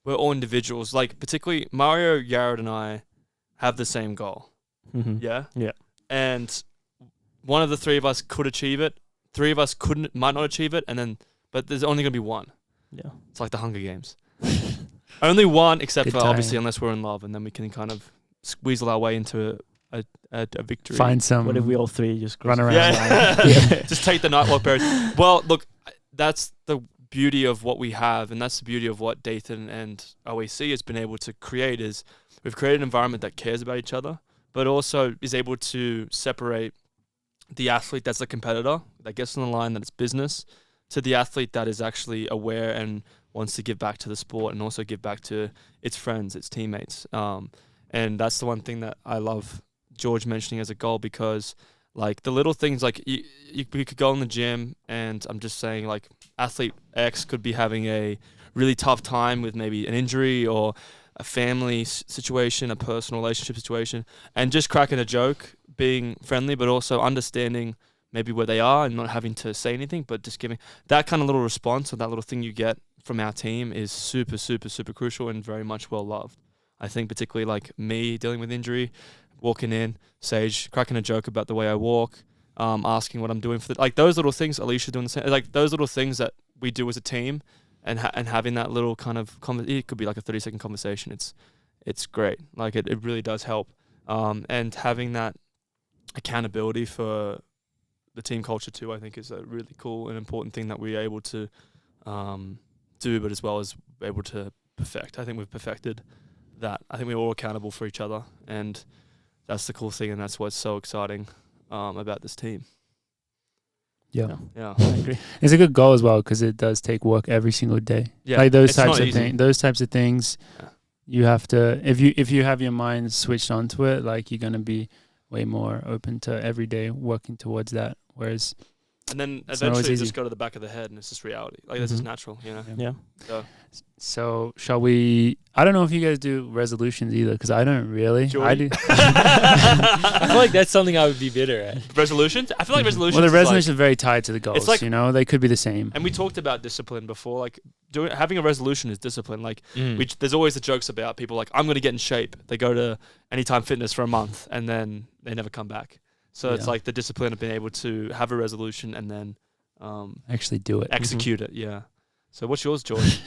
we're all individuals. Like particularly Mario, Yared, and I have the same goal. Yeah. And one of the three of us could achieve it. Three of us might not achieve it, but there's only gonna be one. Yeah. It's like the Hunger Games. Only one, except Good for time. obviously unless we're in love, and then we can kind of weasel our way into a victory. Find some. What if we all three just run around? Yeah. Just take the nightlock berries. Well, look, that's the beauty of what we have, and that's the beauty of what Dathan and OAC has been able to create. Is we've created an environment that cares about each other, but also is able to separate the athlete that's a competitor, that gets on the line, that it's business, to the athlete that is actually aware and wants to give back to the sport and also give back to its friends, its teammates. And that's the one thing that I love George mentioning as a goal, because like the little things, like we could go in the gym, and I'm just saying, like, athlete X could be having a really tough time with maybe an injury or a family situation, a personal relationship situation, and just cracking a joke, being friendly, but also understanding maybe where they are and not having to say anything, but just giving that kind of little response or that little thing you get from our team is super, super, super crucial and very much well loved. I think particularly like me dealing with injury, walking in, Sage cracking a joke about the way I walk, asking what I'm doing for like those little things. Alicia doing the same, like those little things that we do as a team, and having that little kind of it could be like a 30-second conversation. It's great. Like it really does help. And having that accountability for the team culture too, I think is a really cool and important thing that we're able to do, but as well as able to perfect. I think we've perfected that. I think we're all accountable for each other, and that's the cool thing, and that's what's so exciting about this team. Yeah. Yeah. I agree. It's a good goal as well, because it does take work every single day. Yeah. Like those It's types not of easy. things. Those types of things, Yeah. you have to. If you have your mind switched onto it, like you're gonna be way more open to every day working towards that. Whereas, And then It's not always eventually easy. just go to the back of the head, and it's just reality. Like that's just Mhm. natural, you know. Yeah. So so shall we? I don't know if you guys do resolutions either, because I don't really. I do. I feel like that's something I would be better at. resolutions. I feel like resolutions. Well, the is resolutions are very tied to the goals. like- you know, they could be the same. and we talked about discipline before. Like having a resolution is discipline. Like there's always the jokes about people like, I'm going to get in shape. They go to Anytime Fitness for a month and then they never come back. So it's Yeah. like the discipline of being able to have a resolution and then Actually, do it. execute it. Yeah. So what's yours, George?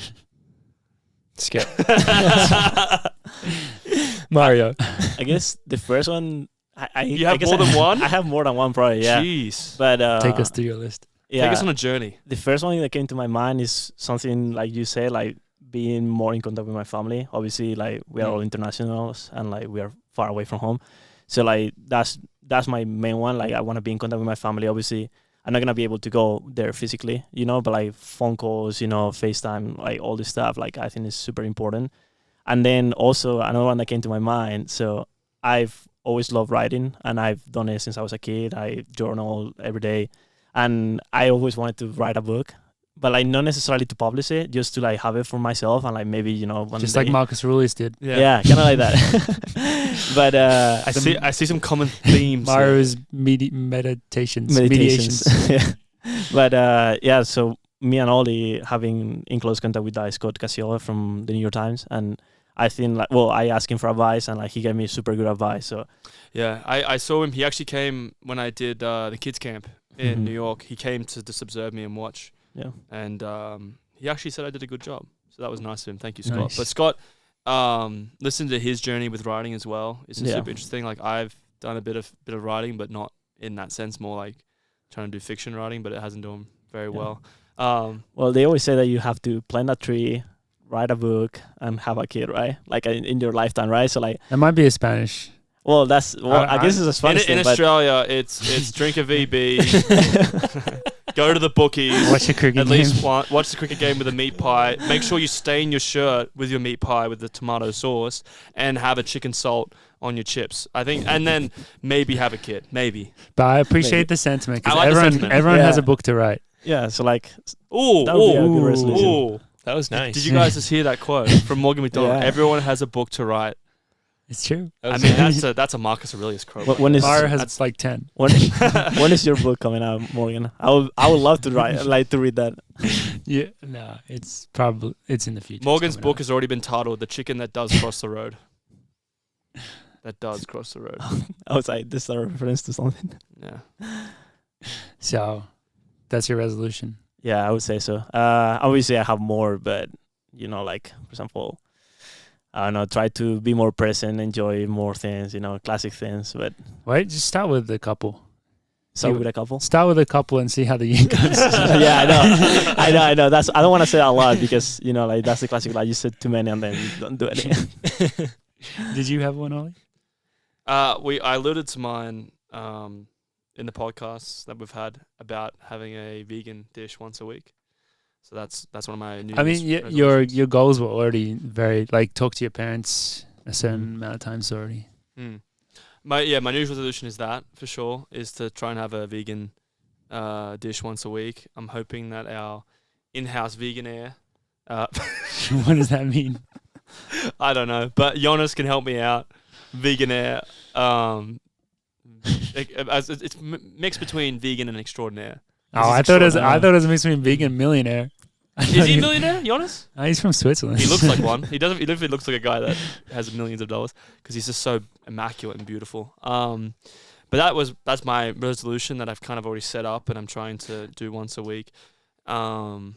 Skip. Mario. I guess the first one. You have I guess more than one? I have more than one, probably. Yeah. Jeez. But Take us through your list. Yeah. Take us on a journey. The first one that came to my mind is something like you said, like being more in contact with my family. Obviously, like we are all internationals and like we are far away from home. So like that's my main one. Like I want to be in contact with my family. Obviously, I'm not gonna be able to go there physically, but like phone calls, FaceTime, like all this stuff. Like I think is super important. And then also another one that came to my mind. So I've always loved writing, and I've done it since I was a kid. I journal every day. And I always wanted to write a book, but like not necessarily to publish it, just to like have it for myself and like maybe one Just day. like Marcus Aurelius did. Yeah, kind of like that. But I see some common themes. here. Mario's meditations. Yeah. But yeah, so me and Ollie having in close contact with Scott Casiola from the New York Times, and I think I asked him for advice, and like he gave me super good advice. So Yeah, I saw him. He actually came when I did the kids camp in Mhm. New York. He came to just observe me and watch. Yeah. And he actually said I did a good job. So that was nice of him. Thank you, Scott. Nice. But Scott, listened to his journey with writing as well. It's super interesting. Like I've done a bit of writing, but not in that sense. More like trying to do fiction writing, but it hasn't done very Yeah. well. well, they always say that you have to plant a tree, write a book, and have a kid, right? Like in your lifetime, right? So like, That might be a Spanish. well, I guess it's a Spanish In thing, but Australia, it's drink a VB, go to the bookies. Watch a cricket At game. least watch the cricket game with a meat pie. Make sure you stain your shirt with your meat pie with the tomato sauce, and have a chicken salt on your chips. I think, and then maybe have a kid. Maybe. But I appreciate Maybe. the sentiment, I because like the everyone, sentiment. everyone has Yeah. a book to write. yeah, so like Ooh, That would be a good resolution. ooh. That was nice. Did you guys just hear that quote from Morgan McDonald? Yeah. Everyone has a book to write. It's true. That I was mean, nice. that's a Marcus Aurelius quote. When is- Mario That's- has like 10. when is your book coming out, Morgan? I would love to read that. Yeah, no, it's in the future. Morgan's It's coming book out. has already been titled "The Chicken That Does Cross the Road." That does cross the road. I was like, this is a reference to something. Yeah. So that's your resolution. Yeah, I would say so. Obviously, I have more, but like for example, I don't know, try to be more present, enjoy more things, classic things. But Wait, just start with a couple. Start with a couple. Start with a couple and see how the year goes. Yeah, I know. I don't want to say that a lot because like that's the classic. Like you said too many and then you don't do it. Did you have one, Ollie? I alluded to mine in the podcasts that we've had about having a vegan dish once a week. So that's one of my New Year's your goals were already very talk to your parents a certain amount of times already. My New Year's resolution is that for sure is to try and have a vegan dish once a week. I'm hoping that our in-house vegan air. What does that mean? I don't know, but Jonas can help me out. Vegan air. It's mixed between vegan and extraordinaire. I thought it was mixed between vegan and millionaire. Is he a millionaire, Jonas? He's from Switzerland. He looks like one. He literally looks like a guy that has millions of dollars because he's just so immaculate and beautiful. But that's my resolution that I've kind of already set up and I'm trying to do once a week. And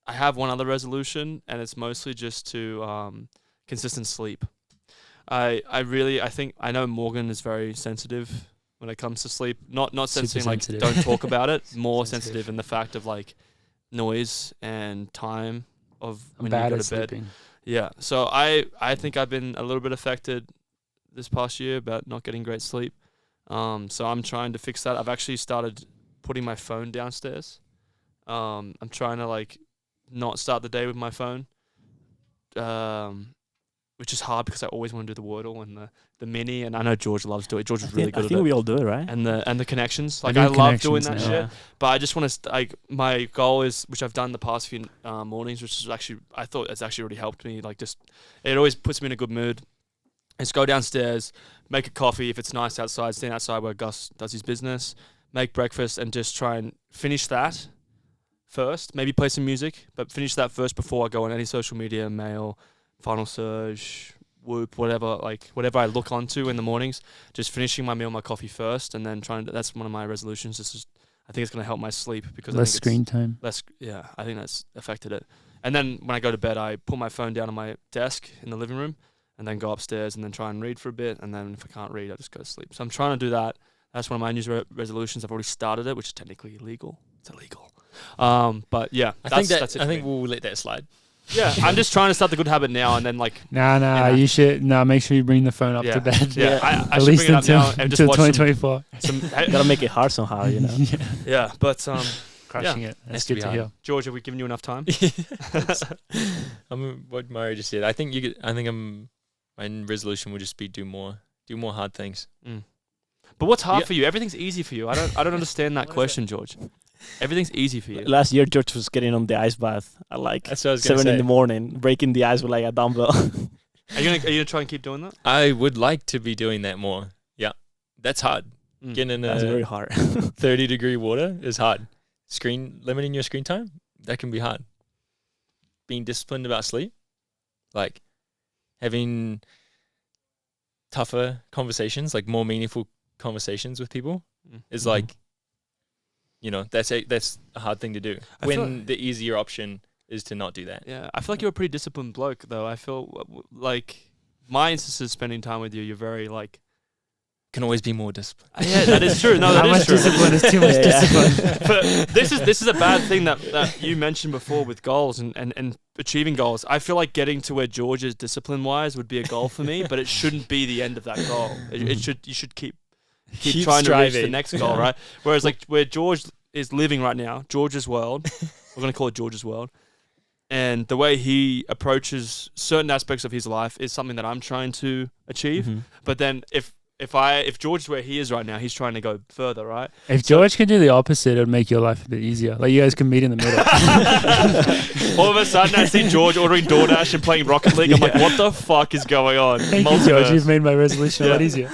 I have one other resolution, and it's mostly just to consistent sleep. I think I know Morgan is very sensitive when it comes to sleep. Not sensitive don't talk about it. More sensitive in the fact of noise and time of when you go to bed. Sleeping. Yeah. So I think I've been a little bit affected this past year about not getting great sleep. So I'm trying to fix that. I've actually started putting my phone downstairs. I'm trying to not start the day with my phone. Which is hard because I always want to do the Wordle and the mini, and I know George loves doing it. George is really good at it. I think we all do it, right? And the connections. I love doing that shit. Yeah. But I just want to, my goal is, which I've done the past few mornings, which is actually, I thought it's actually really helped me. It always puts me in a good mood. Is go downstairs, make a coffee if it's nice outside, stand outside where Gus does his business, make breakfast, and just try and finish that first. Maybe play some music, but finish that first before I go on any social media, mail, Final Surge, Whoop, whatever I look onto in the mornings, just finishing my meal, my coffee first, and then that's one of my resolutions. I think it's going to help my sleep because less screen time. I think that's affected it. And then when I go to bed, I put my phone down on my desk in the living room, and then go upstairs and then try and read for a bit. And then if I can't read, I just go to sleep. So I'm trying to do that. That's one of my New Year's resolutions. I've already started it, which is technically illegal. It's illegal. But yeah, I think we'll let that slide. Yeah, I'm just trying to start the good habit now, and then you should make sure you bring the phone up to bed. Yeah, at least until 2024. Gotta make it hard somehow, Yeah, but crushing it. That's good to hear. George, have we given you enough time? What Mario just said. I think my resolution would just be do more hard things. But what's hard for you? Everything's easy for you. I don't understand that question, George. Everything's easy for you. Last year, George was getting on the ice bath at 7 in the morning, breaking the ice with a dumbbell. Are you gonna try and keep doing that? I would like to be doing that more. Yeah, that's hard. Getting in that's very hard. 30-degree water is hard. Limiting your screen time, that can be hard. Being disciplined about sleep, having tougher conversations, more meaningful conversations with people, is that's a hard thing to do. The easier option is to not do that. Yeah, I feel like you're a pretty disciplined bloke, though. I feel like my instances spending time with you, you're very can always be more disciplined. Yeah, that is true. No, that is true. Discipline is too much discipline. But this is a bad thing that you mentioned before with goals and achieving goals. I feel like getting to where George is discipline-wise would be a goal for me, but it shouldn't be the end of that goal. You should keep trying striving to reach the next goal, right? Whereas where George is living right now, George's world, we're going to call it George's world, and the way he approaches certain aspects of his life is something that I'm trying to achieve. But then if George is where he is right now, he's trying to go further, right? If George can do the opposite, it'll make your life a bit easier. You guys can meet in the middle. All of a sudden, I see George ordering DoorDash and playing Rocket League. I'm like, what the fuck is going on? Thank you, George. You've made my resolution a lot easier.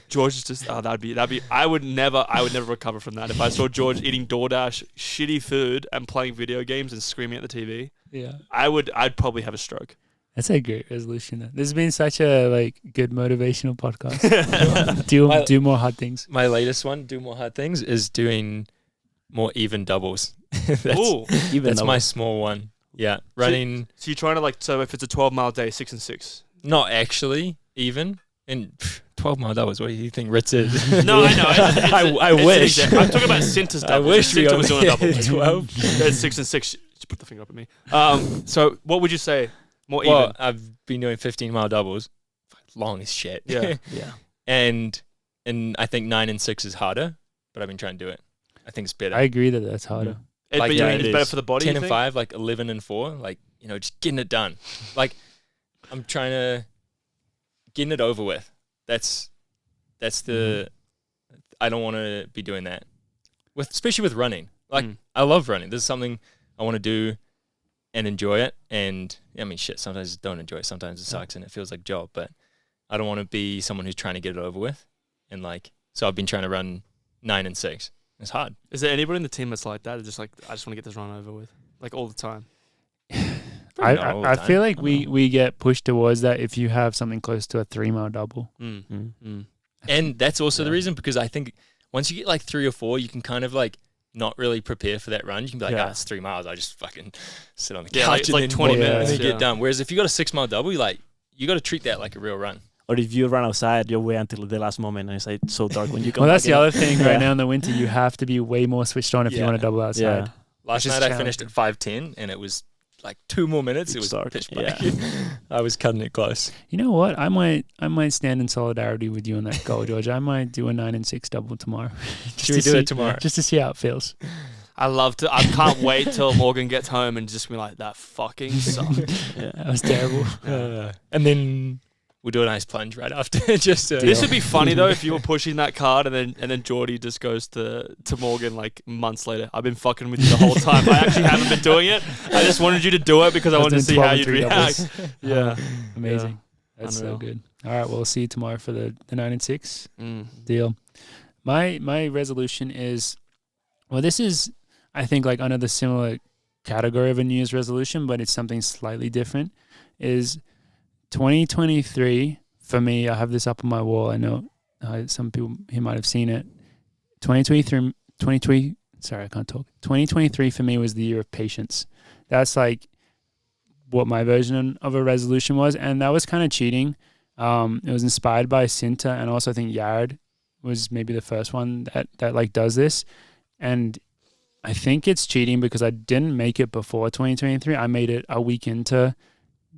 George is just that'd be I would never recover from that if I saw George eating DoorDash, shitty food, and playing video games and screaming at the TV. Yeah, I'd probably have a stroke. That's a great resolution. This has been such a good motivational podcast. do more hard things. My latest one, do more hard things, is doing more even doubles. That's my small one. Yeah, running. So you're trying to so if it's a 12-mile day, 6 and 6. Not actually even. And 12-mile doubles. What do you think Ritz is? No, I know. I wish. I'm talking about Sinter's I doubles. wish we Sinter only was doing a double. had 12. There's 6 and 6. Just put the finger up at me. So what would you say? More Well, even? I've been doing 15-mile doubles. Long as shit. Yeah. Yeah. and I think 9 and 6 is harder, but I've been trying to do it. I think it's better. I agree that that's harder. But like, you yeah, think it it's better is. for the body? 10 you and think? 5, like 11 and 4, like, just getting it done. Like, I'm trying to getting it over with. That's the I don't want to be doing that. Especially with running. Like, I love running. This is something I want to do and enjoy it. And I mean, shit, sometimes I don't enjoy it. Sometimes it sucks and it feels like a job, but I don't want to be someone who's trying to get it over with. And like, so I've been trying to run 9 and 6. It's hard. Is there anybody in the team that's like that? Just like, I just want to get this run over with, like all the time. I feel like we get pushed towards that if you have something close to a 3-mile double. And that's also the reason, because I think once you get like 3 or 4, you can kind of like not really prepare for that run. You can be like, it's 3 miles. I just fucking sit on the couch. Like, it's and like then 20 minutes. and then get done. Whereas if you got a 6-mile double, you got to treat that like a real run. Or if you run outside, you wait until the last moment, and it's like so dark when you come. Well, that's back the in. other thing right now in the winter. You have to be way more switched on if you Yeah. want to double outside. Yeah. Last Which is night I finished at 5:10, and it was like 2 more minutes. It was Dark. pitch black. I was cutting it close. You know what? I might stand in solidarity with you on that goal, George. I might do a 9 and 6 double tomorrow. Should we do it tomorrow? Just to see how it feels. I can't wait till Morgan gets home and just be like, that fucking sucked. That was terrible. And then we'll do a nice plunge right after. Just This would be funny though if you were pushing that card and then Geordie just goes to Morgan like months later. I've been fucking with you the whole time. I actually haven't been doing it. I just wanted you to do it because I wanted to see how you'd react. Yeah. Amazing. That's Unreal. so good. All right, we'll see you tomorrow for the 9 and 6 Mm. deal. My resolution is, well, this is, I think, like under the similar category of a New Year's resolution, but it's something slightly different, is 2023 for me. I have this up on my wall. I know some people here might have seen it. 2023 for me was the year of patience. That's like what my version of a resolution was, and that was kind of cheating. It was inspired by Sinter, and also I think Yared was maybe the first one that like does this, and I think it's cheating because I didn't make it before 2023. I made it a week into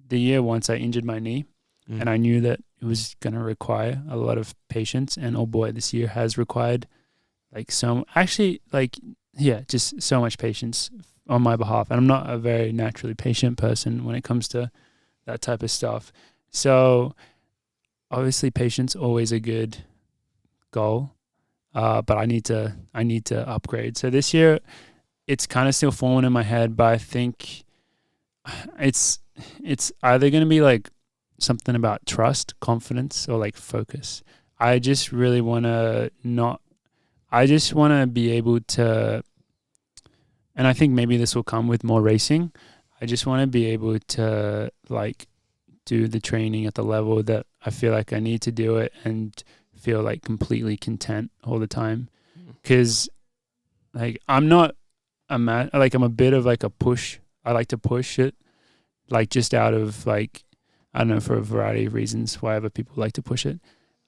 the year once I injured my knee, and I knew that it was going to require a lot of patience. And oh boy, this year has required just so much patience on my behalf. And I'm not a very naturally patient person when it comes to that type of stuff. So obviously patience always a good goal. But I need to upgrade. So this year, it's kind of still forming in my head, but I think it's either going to be like something about trust, confidence, or like focus. I just really want to be able to, and I think maybe this will come with more racing. I just want to be able to like do the training at the level that I feel like I need to do it and feel like completely content all the time, because like I'm a bit of like a push. I like to push it, like just out of like, I don't know, for a variety of reasons, why other people like to push it.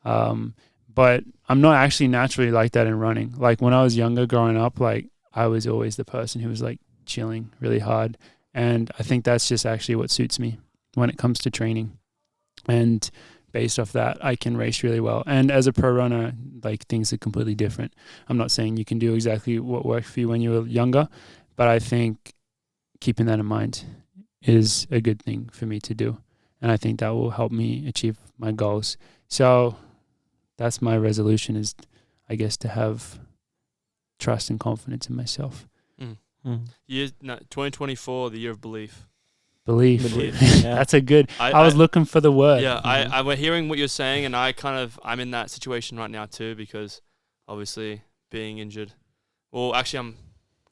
But I'm not actually naturally like that in running. Like when I was younger growing up, like I was always the person who was like chilling really hard, and I think that's just actually what suits me when it comes to training. And based off that, I can race really well. And as a pro runner, like things are completely different. I'm not saying you can do exactly what worked for you when you were younger, but I think keeping that in mind is a good thing for me to do. And I think that will help me achieve my goals. So that's my resolution, is I guess to have trust and confidence in myself. 2024, the year of belief. Belief. Yeah. That's a good. I was looking for the word. Yeah, I was hearing what you're saying, and I'm in that situation right now too, because obviously being injured. Well, actually,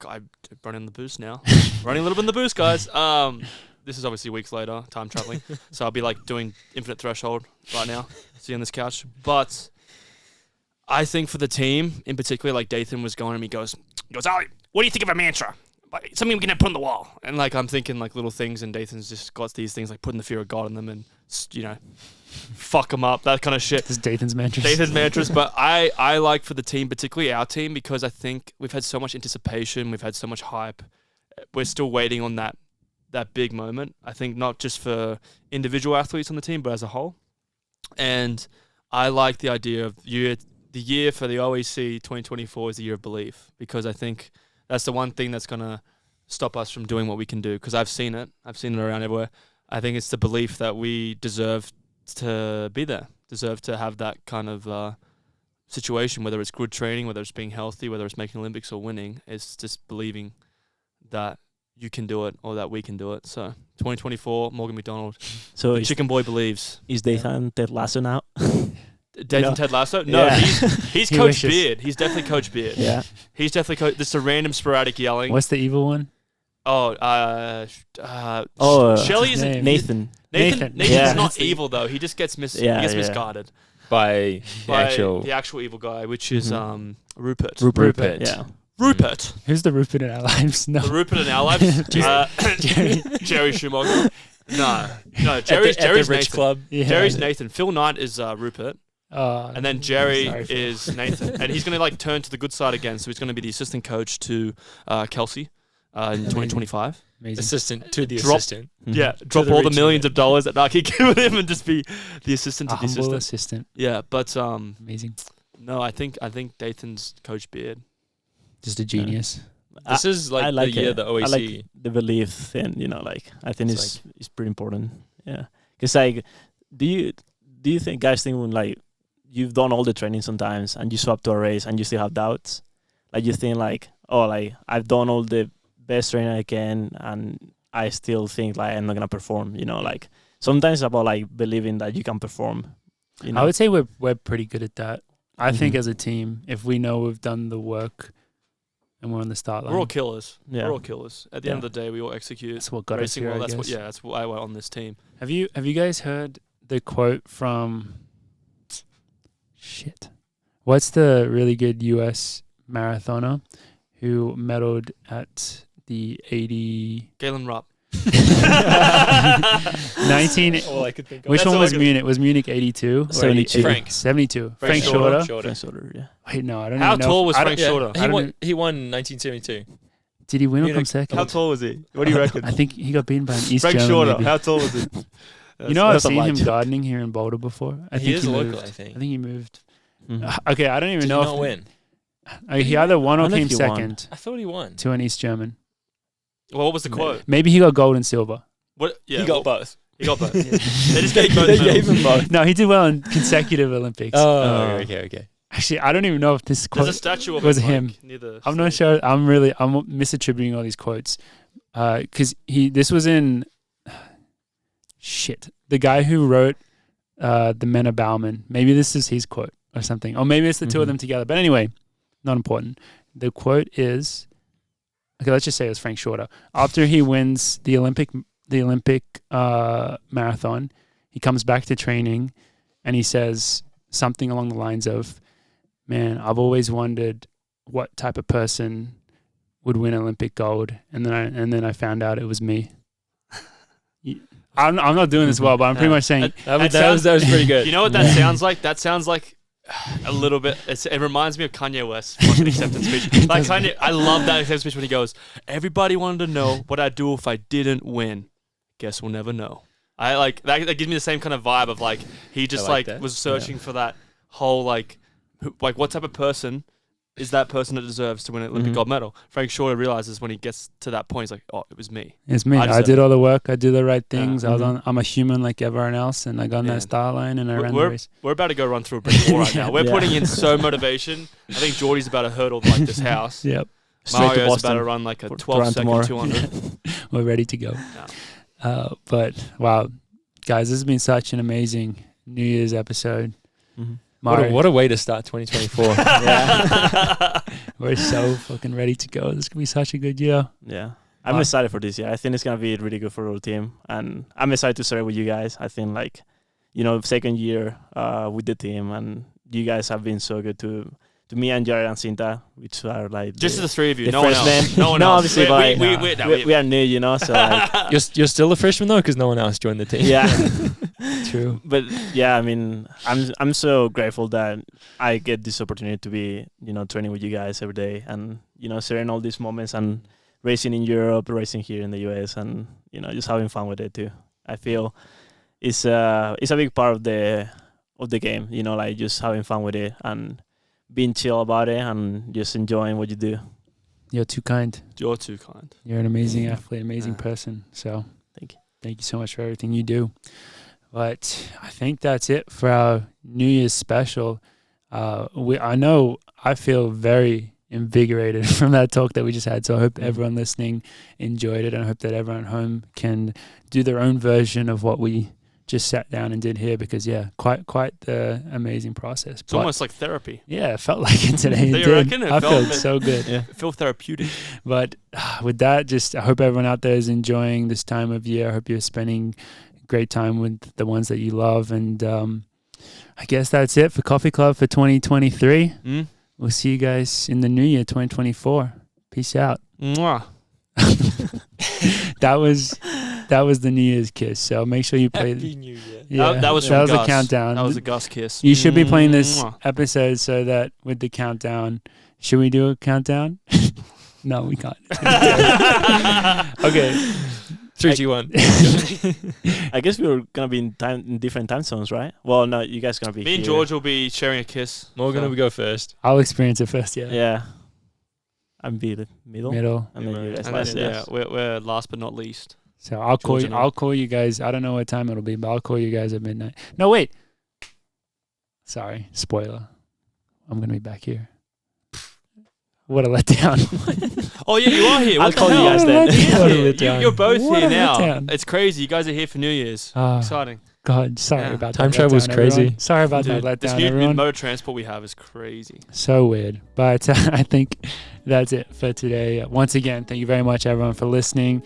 I'm running the boost now. Running a little bit in the boost, guys. This is obviously weeks later, time traveling. So I'll be like doing Infinite Threshold right now, sitting on this couch. But I think for the team in particular, like Dathan was going to me, goes, Ali, what do you think of a mantra? like, something we can put on the wall. And like I'm thinking like little things, and Dathan's just got these things like putting the fear of God in them and fuck them up, that kind of shit. This is Dathan's mantras. Dathan's mantras, but I like for the team, particularly our team, because I think we've had so much anticipation, we've had so much hype. We're still waiting on that big moment. I think not just for individual athletes on the team, but as a whole. And I like the idea of the year for the OEC 2024 is the year of belief, because I think that's the one thing that's going to stop us from doing what we can do, because I've seen it around everywhere. I think it's the belief that we deserve to be there, deserve to have that kind of situation, whether it's good training, whether it's being healthy, whether it's making Olympics or winning. It's just believing that you can do it or that we can do it. So 2024, Morgan McDonald. So The Chicken Boy believes. is Dathan Ted Lasso now? Dathan No. Ted Lasso? No, Yeah. he's He Coach wishes. Beard. He's definitely Coach Beard. Yeah. He's definitely this is a random sporadic yelling. What's the evil one? Oh, Oh, Shelly his isn't name? Nathan. Nathan. Nathan's Yeah. not evil though. He just gets Yeah. misguided by the by actual the actual evil guy, which is Mhm. Rupert. Rupert. Yeah. Rupert. Who's the Rupert in our lives? No. The Rupert in our lives. Jerry. Jerry Schumacher. No, Jerry's Jerry's at the Rich Nathan. Club. Yeah. Jerry's Nathan. Phil Knight is Rupert, and then Jerry sorry for- is Nathan, and he's going to like turn to the good side again. So he's going to be the assistant coach to Kelsey in 2025. Amazing. Assistant to the Drop- assistant. Yeah, drop the all the rich millions of dollars that Nike given him and just be the assistant A to the humble assistant. assistant. Yeah, but Amazing. no, I think Dathan's Coach Beard. Just a genius. This is like, I like the year it. the I OEC. like the belief thing, I think It's it's pretty important. Yeah. Because like, do you think guys think when like you've done all the training sometimes and you show up to a race and you still have doubts? Like you think like, oh, like I've done all the best training I can and I still think like I'm not gonna perform, like sometimes it's about like believing that you can perform. I would say we're pretty good at that. I think Mhm. as a team, if we know we've done the work and we're on the start line, We're all killers. Yeah. We're all killers. At the end of the day, we all execute that's what got us racing here. well. I That's guess. that's why we're on this team. Have you guys heard the quote from shit? What's the really good US marathoner who medaled at the 80 Galen Rupp. 19 all I could think of. which That's one all I was could- Munich? Was Munich 82? or 72. 80? Frank. 72. Frank Frank Shorter. Shorter. Friends order, yeah. Wait, no, I don't How even know. tall was I don't- Frank Shorter? I don't- He won 1972. Did he win or come Munich- second? How tall was he? What do you reckon? I think he got beaten by an East Frank German. Shorter. maybe. How tall was he? You know, I've that's a seen light him joke. gardening here in Boulder before. I He think is he local, moved. I think. I think he moved. Mhm. Okay, I don't even Did know he not if win? He either won I or don't know came if he won. second I thought he won. to an East German. Well, what was the quote? Maybe he got gold and silver. What? Yeah, He got both. He got both. They just gave both They medals. gave him both. No, he did well in consecutive Olympics. Oh, okay. Actually, I don't even know if this There's quote a statue of was him, him. like, near the I'm not stage. sure. I'm misattributing all these quotes. Because this was in shit. The guy who wrote The Men of Bauman. Maybe this is his quote or something. Or maybe it's the two of Mhm. them together. But anyway, not important. The quote is, okay, let's just say it was Frank Shorter. After he wins the Olympic marathon, he comes back to training and he says something along the lines of, man, I've always wondered what type of person would win Olympic gold, and then I found out it was me. I'm not doing this well, but I'm pretty much saying That was pretty good. You know what that sounds like? That sounds like a little bit. It reminds me of Kanye West's fucking acceptance speech. Like Kanye, I love that acceptance speech when he goes, "Everybody wanted to know what I'd do if I didn't win. Guess we'll never know." I like that. That gives me the same kind of vibe of like he just I like that. was searching for that whole like what type of person is that person that deserves to win an Olympic Mhm. gold medal. Frank Shorter realizes when he gets to that point, he's like, "Oh, it was me." it's me. I I deserve did it. all the work. I did the right things. Mhm. I'm a human like everyone else, and I got on Yeah. that start line and I ran the We're, race. we're about to go run through a brick wall right now. We're Yeah. putting in so motivation. I think Geordie's about to hurdle like this house. Yep, Straight to Mario's about Boston to run like a for 12-second tomorrow. 200. we're ready to go. But wow, guys, this has been such an amazing New Year's episode. Mhm. Mario, What a way to start 2024. we're so fucking ready to go. This could be such a good year. Yeah. I'm Wow. excited for this year. I think it's gonna be really good for our team, and I'm excited to start with you guys. I think like, second year with the team, and you guys have been so good to to me and Jared and Cinta, which are like Just the three of you. the No one freshmen. else. No one No, else. obviously, but we are new, you know. So like, You're still a freshman though, because no one else joined the team. yeah. True. But yeah, I mean, I'm so grateful that I get this opportunity to be, you know, training with you guys every day, and you know, sharing all these moments and racing in Europe, racing here in the US, and you know, just having fun with it too. I feel it's a big part of the game, you know, like just having fun with it and being chill about it and just enjoying what you do. You're too kind. You're too kind. You're an amazing athlete, amazing Yeah. person. So Thank you. Thank you so much for everything you do. But I think that's it for our New Year's special. I feel very invigorated from that talk that we just had. So I hope everyone listening enjoyed it, and I hope that everyone at home can do their own version of what we just sat down and did here, because quite the amazing process. It's almost like therapy. Yeah, it felt like it today. Do you reckon? It I felt felt so good. Yeah. I feel therapeutic. But with that, just I hope everyone out there is enjoying this time of year. I hope you're spending great time with the ones that you love. And I guess that's it for Coffee Club for 2023. We'll see you guys in the new year, 2024. Peace out. Mwah. That was the New Year's kiss. So make sure you play. Happy New Year. Yeah, That was from a Gus. countdown. That was a Gus kiss. You should be playing this Mwah. episode so that with the countdown. Should we do a countdown? No, we can't. Okay. 3, 2, 1. I guess we were gonna be in different time zones, right? Well, no, you guys gonna be. Me and here. George will be sharing a kiss. Morgan So- will go first. I'll experience it first. Yeah. Yeah. I'm be the middle. Middle. And then you guys And last. then, Yeah. we're last but not least. So I'll call George you. and I. I'll call you guys. I don't know what time it'll be, but I'll call you guys at midnight. No, wait. Sorry, spoiler. I'm gonna be back here. What a letdown. Oh yeah, you are here. I'll What the call you hell? guys then. What a Yeah, letdown. you're both What here a now. letdown. It's crazy. You guys are here for New Year's. Oh, Exciting. God, sorry Yeah. about Time that. travel's letdown, crazy. everyone. Sorry about Dude, that this letdown, new everyone. motor transport we have is crazy. So weird. But I think that's it for today. Once again, thank you very much, everyone, for listening.